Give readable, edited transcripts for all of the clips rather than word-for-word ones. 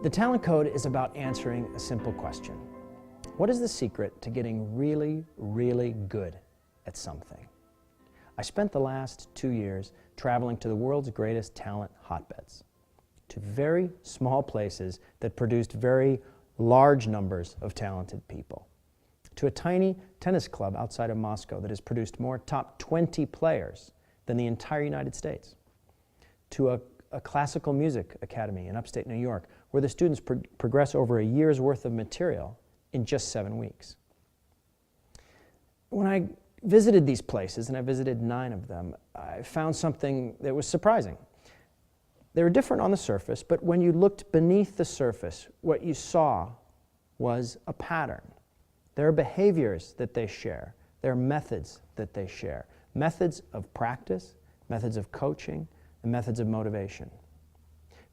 The Talent Code is about answering a simple question. What is the secret to getting really, really good at something? I spent the last 2 years traveling to the world's greatest talent hotbeds, to very small places that produced very large numbers of talented people, to a tiny tennis club outside of Moscow that has produced more top 20 players than the entire United States, to a classical music academy in upstate New York where the students progress over a year's worth of material in just 7 weeks. When I visited these places, and I visited 9 of them, I found something that was surprising. They were different on the surface, but when you looked beneath the surface, what you saw was a pattern. There are behaviors that they share. There are methods that they share. Methods of practice, methods of coaching, and methods of motivation.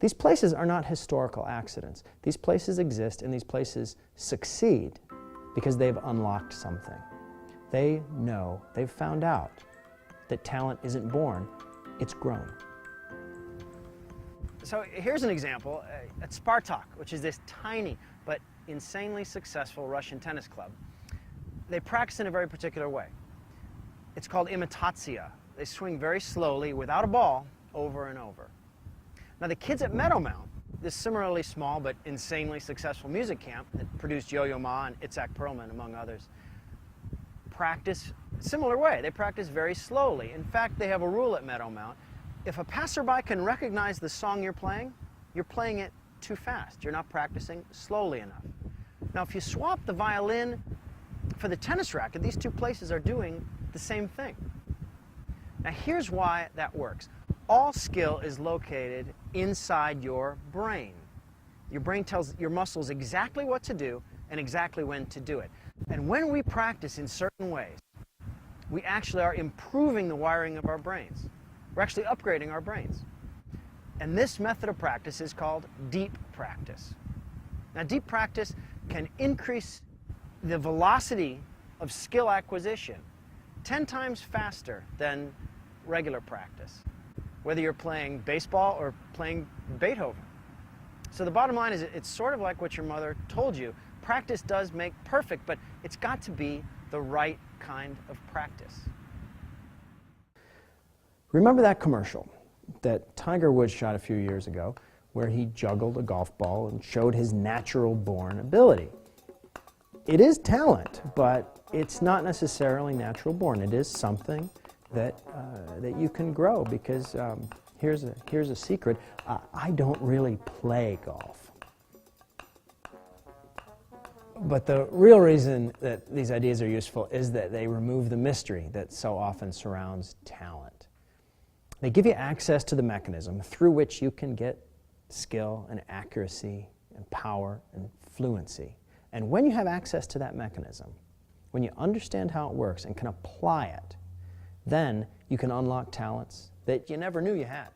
These places are not historical accidents. These places exist and these places succeed because they've unlocked something. They know, they've found out that talent isn't born, it's grown. So here's an example at Spartak, which is this tiny but insanely successful Russian tennis club. They practice in a very particular way. It's called imitatsiya. They swing very slowly without a ball over and over. Now the kids at Meadowmount, this similarly small but insanely successful music camp that produced Yo-Yo Ma and Itzhak Perlman, among others, practice a similar way. They practice very slowly. In fact, they have a rule at Meadowmount. If a passerby can recognize the song you're playing it too fast. You're not practicing slowly enough. Now, if you swap the violin for the tennis racket, these two places are doing the same thing. Now, here's why that works. All skill is located inside your brain. Your brain tells your muscles exactly what to do and exactly when to do it. And when we practice in certain ways, we actually are improving the wiring of our brains. We're actually upgrading our brains. And this method of practice is called deep practice. Now, deep practice can increase the velocity of skill acquisition 10 times faster than regular practice, whether you're playing baseball or playing Beethoven. So the bottom line is it's sort of like what your mother told you. Practice does make perfect, but it's got to be the right kind of practice. Remember that commercial that Tiger Woods shot a few years ago where he juggled a golf ball and showed his natural-born ability? It is talent, but it's not necessarily natural-born. It is something that you can grow because here's a secret. I don't really play golf. But the real reason that these ideas are useful is that they remove the mystery that so often surrounds talent. They give you access to the mechanism through which you can get skill and accuracy and power and fluency. And when you have access to that mechanism, when you understand how it works and can apply it, then you can unlock talents that you never knew you had.